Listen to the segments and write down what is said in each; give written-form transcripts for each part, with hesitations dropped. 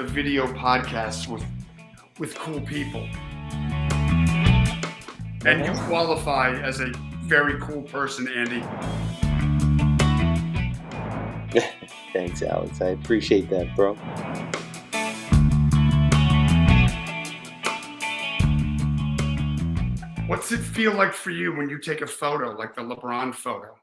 video podcasts with cool people, and you qualify as a very cool person, Andy. Thanks, Alex. I appreciate that, bro. What's it feel like for you when you take a photo like the LeBron photo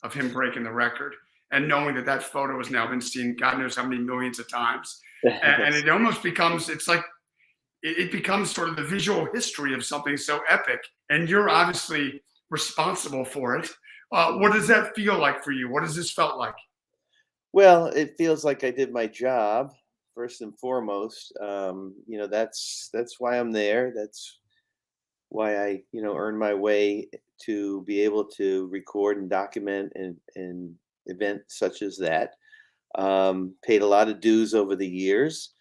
of him breaking the record, and knowing that that photo has now been seen God knows how many millions of times, and it almost becomes, it's like it becomes sort of the visual history of something so epic, and you're obviously responsible for it. What does that feel like for you? What has this felt like? Well, it feels like I did my job first and foremost. That's why I'm there. That's why I, earn my way to be able to record and document an event such as that. Paid a lot of dues over the years,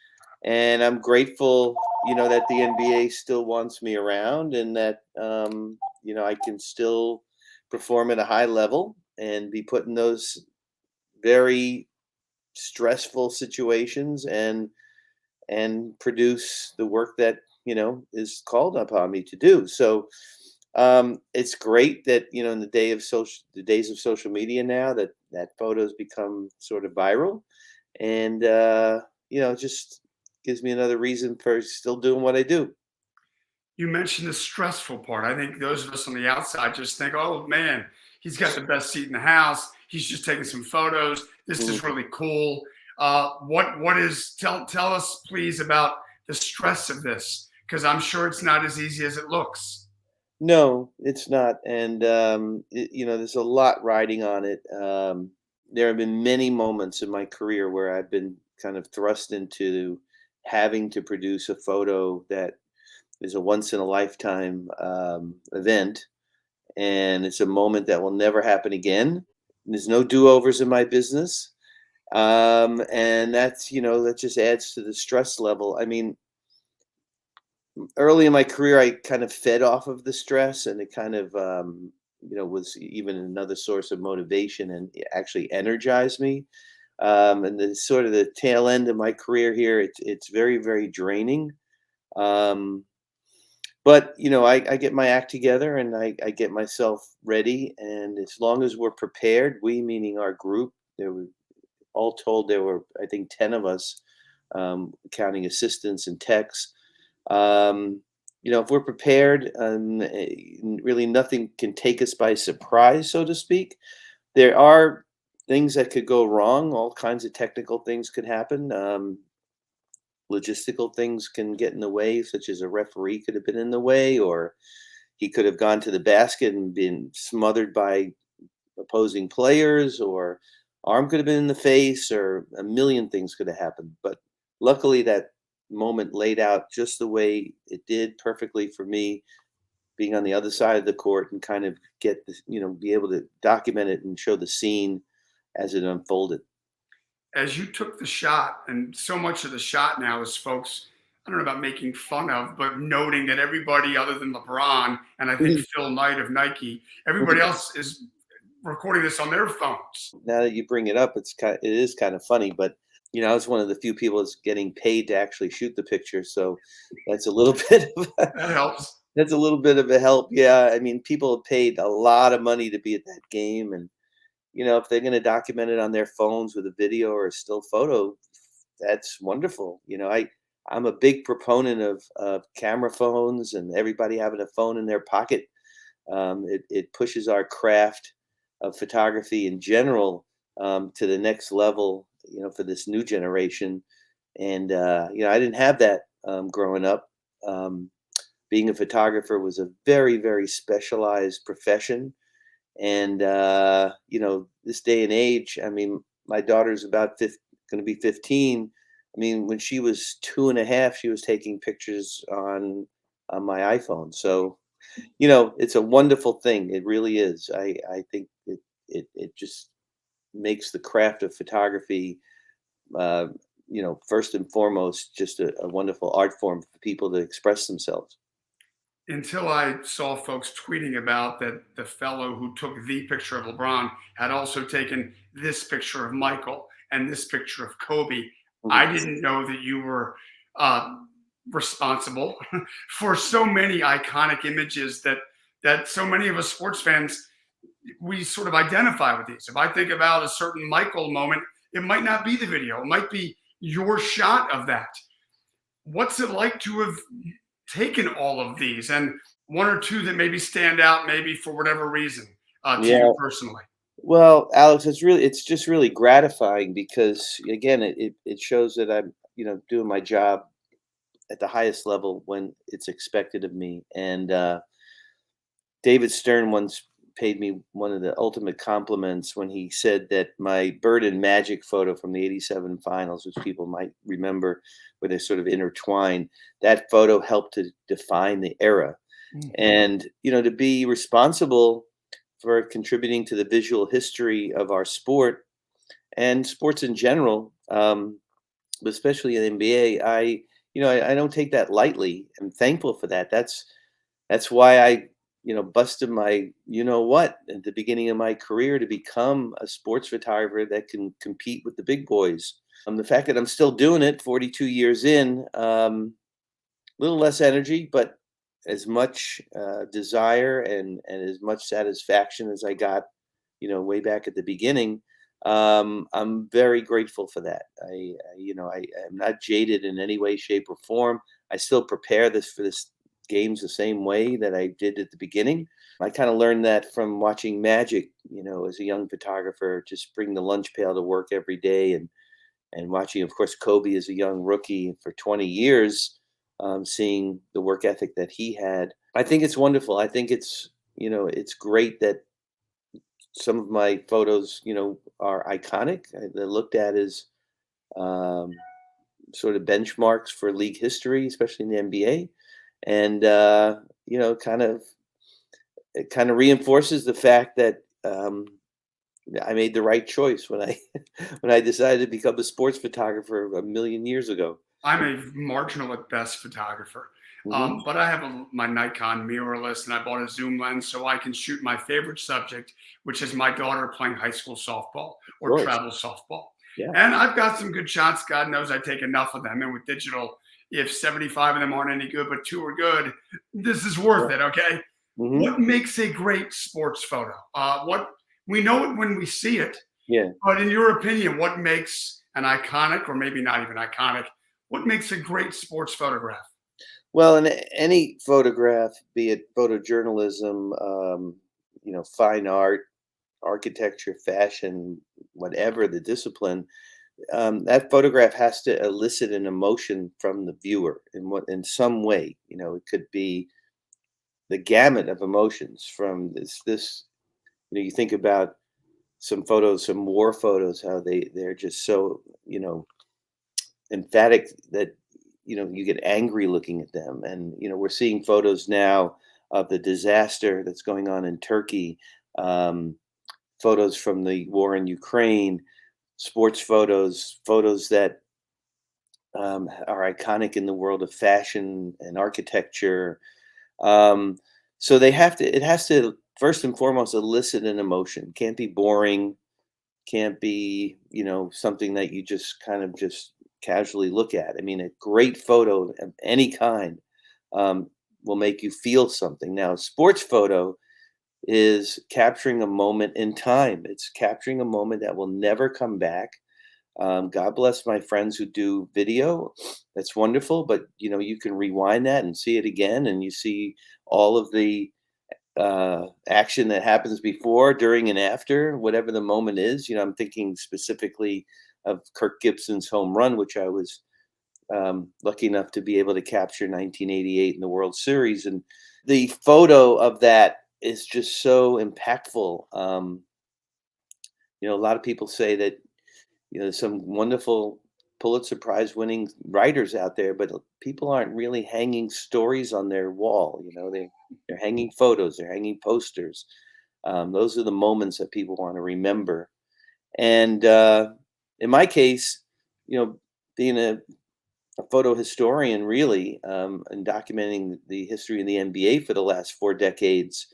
and I'm grateful, that the NBA still wants me around, and that I can still perform at a high level and be put in those very stressful situations and produce the work that is called upon me to do. So it's great that in the days of social media now, that photos become sort of viral, and it just gives me another reason for still doing what I do. You mentioned the stressful part. I think those of us on the outside just think, oh man, he's got the best seat in the house. He's just taking some photos. This is really cool. What is, tell us please about the stress of this, because I'm sure it's not as easy as it looks. No, it's not, and there's a lot riding on it. There have been many moments in my career where I've been kind of thrust into having to produce a photo that is a once in a lifetime event, and it's a moment that will never happen again. There's no do overs in my business, and that just adds to the stress level. I mean, early in my career, I kind of fed off of the stress, and it kind of was even another source of motivation, and it actually energized me. And the sort of the tail end of my career here, it's very, very draining. Um, but I get my act together, and I get myself ready, and as long as we're prepared, we meaning our group, there were all told there were, I think, 10 of us, counting assistants and techs. Um, if we're prepared, really nothing can take us by surprise, so to speak. There are things that could go wrong. All kinds of technical things could happen. Logistical things can get in the way, such as a referee could have been in the way, or he could have gone to the basket and been smothered by opposing players, or arm could have been in the face, or a million things could have happened. But luckily, that moment laid out just the way it did perfectly for me, being on the other side of the court and kind of get this, be able to document it and show the scene as it unfolded. As you took the shot, and so much of the shot now is folks, I don't know about making fun of, but noting that everybody other than LeBron and I think Phil Knight of Nike, everybody else is recording this on their phones. Now that you bring it up, it is kind of funny, but I was one of the few people that's getting paid to actually shoot the picture, so that's a little bit of That helps. that's a little bit of a help. Yeah, I mean, people have paid a lot of money to be at that game, and if they're going to document it on their phones with a video or a still photo, that's wonderful. I'm a big proponent of camera phones and everybody having a phone in their pocket. It pushes our craft of photography in general to the next level, for this new generation. And I didn't have that growing up. Being a photographer was a very, very specialized profession. And this day and age, I mean, my daughter's about going to be 15. I mean, when she was 2.5, she was taking pictures on my iPhone. So, it's a wonderful thing. It really is. I think it just makes the craft of photography, uh, first and foremost, just a wonderful art form for people to express themselves. Until I saw folks tweeting about that the fellow who took the picture of LeBron had also taken this picture of Michael and this picture of Kobe. Mhm. I didn't know that you were uh, responsible for so many iconic images that so many of us sports fans we sort of identify with these. If I think about a certain Michael moment, it might not be the video, it might be your shot of that. What's it like to have taken all of these and one or two that maybe stand out, maybe for whatever reason, to you Yeah. personally? Well, Alex, it's just really gratifying because again, it shows that I'm, doing my job at the highest level when it's expected of me. And David Stern once paid me one of the ultimate compliments when he said that my Bird and Magic photo from the '87 finals, which people might remember, where they're sort of intertwined, that photo helped to define the era. Mhm. And, to be responsible for contributing to the visual history of our sport and sports in general, but especially in the NBA, I don't take that lightly. I'm thankful for that. That's why I, busted my what at the beginning of my career to become a sports photographer that can compete with the big boys. The fact that I'm still doing it 42 years in, little less energy, but as much desire and as much satisfaction as I got, way back at the beginning. I'm very grateful for that. I am not jaded in any way, shape, or form. I still prepare this for this games the same way that I did at the beginning. I kind of learned that from watching Magic, as a young photographer, just bring the lunch pail to work every day and watching, of course, Kobe as a young rookie for 20 years, seeing the work ethic that he had. I think it's wonderful. I think it's great that some of my photos, are iconic. They're looked at as um, sort of benchmarks for league history, especially in the NBA. And, kind of, it kind of reinforces the fact that I made the right choice when I when I decided to become a sports photographer a million years ago. I'm a marginal at best photographer, Hmm. but I have my Nikon mirrorless, and I bought a zoom lens so I can shoot my favorite subject, which is my daughter playing high school softball Of or course, travel softball. yeah, And I've got some good shots. God knows I take enough of them. And with digital, if 75 of them aren't any good, but two are good, this is yeah. worth it. Okay. Hmm. What makes a great sports photo? What we know it when we see it, Yeah. but in your opinion, what makes an iconic, or maybe not even iconic, what makes a great sports photograph? Well, in any photograph, be it photojournalism, fine art, architecture, fashion, whatever the discipline, that photograph has to elicit an emotion from the viewer in some way. It could be the gamut of emotions from this. You think about some photos, some war photos, how they're just so emphatic that you get angry looking at them. And we're seeing photos now of the disaster that's going on in Turkey, um, photos from the war in Ukraine, sports photos that are iconic in the world of fashion and architecture. um, so it has to first and foremost elicit an emotion. Can't be boring, can't be, something that you just kind of just casually look at. I mean, a great photo of any kind um, will make you feel something. Now, a sports photo is capturing a moment in time. It's capturing a moment that will never come back. God bless my friends who do video. That's wonderful, but you can rewind that and see it again, and you see all of the action that happens before, during, and after, whatever the moment is. I'm thinking specifically of Kirk Gibson's home run, which I was lucky enough to be able to capture 1988 in the World Series. And the photo of that is just so impactful. A lot of people say that, there's some wonderful Pulitzer Prize winning writers out there, but people aren't really hanging stories on their wall. They're hanging photos, they're hanging posters. Those are the moments that people want to remember. And in my case, being a photo historian, really, and documenting the history of the NBA for the last 4 decades,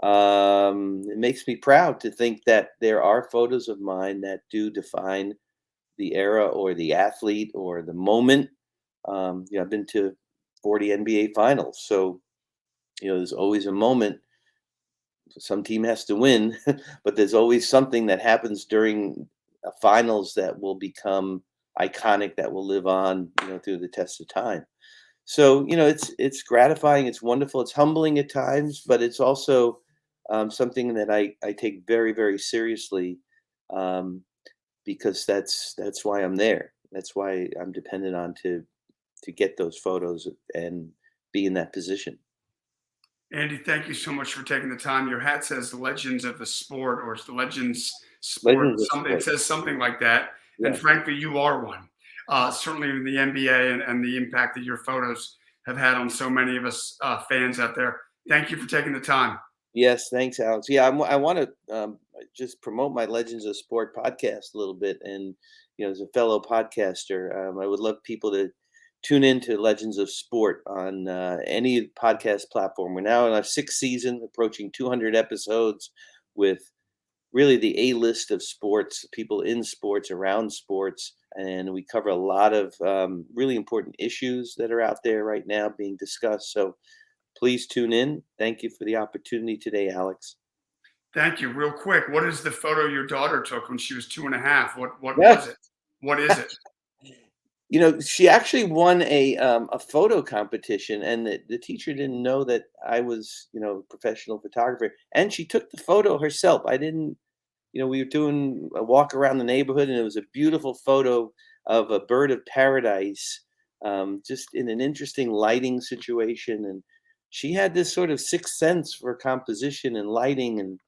it makes me proud to think that there are photos of mine that do define the era or the athlete or the moment. I've been to 40 NBA finals, so there's always a moment. Some team has to win, but there's always something that happens during finals that will become iconic, that will live on, through the test of time. So it's gratifying, it's wonderful, it's humbling at times, but it's also something that I take very, very seriously, um, because that's why I'm there. That's why I'm dependent on to get those photos and be in that position. Andy, thank you so much for taking the time. Your hat says Legends of the Sport, or it's the Legends Sport. Legends of Something, it sport. says something like that. And Yeah. frankly, you are one. Certainly in the NBA, and the impact that your photos have had on so many of us fans out there. Thank you for taking the time. Yes, thanks, Alex. Yeah, I want to just promote my Legends of Sport podcast a little bit, and as a fellow podcaster, I would love people to tune into Legends of Sport on any podcast platform. We're now in our sixth season, approaching 200 episodes, with really the A list of sports, people in sports, around sports, and we cover a lot of really important issues that are out there right now being discussed. So please tune in. Thank you for the opportunity today, Alex. Thank you. Real quick, what is the photo your daughter took when she was 2.5? What Yeah. was it? What is it? She actually won a photo competition, and the teacher didn't know that I was, a professional photographer, and she took the photo herself. I didn't, we were doing a walk around the neighborhood, and it was a beautiful photo of a bird of paradise, just in an interesting lighting situation, and she had this sort of sixth sense for composition and lighting,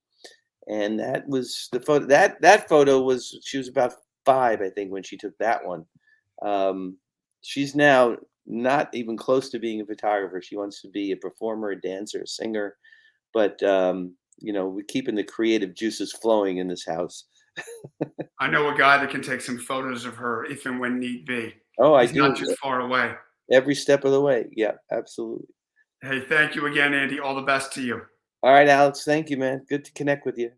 and that was the photo. That photo was, she was about 5, I think, when she took that one. Um, she's now not even close to being a photographer. She wants to be a performer, a dancer, a singer, but we're keeping the creative juices flowing in this house. I know a guy that can take some photos of her if and when need be. Oh, I He's not do, too far away. every step of the way. Yeah, absolutely. Hey, thank you again, Andy. All the best to you. All right, Alex. Thank you, man. Good to connect with you.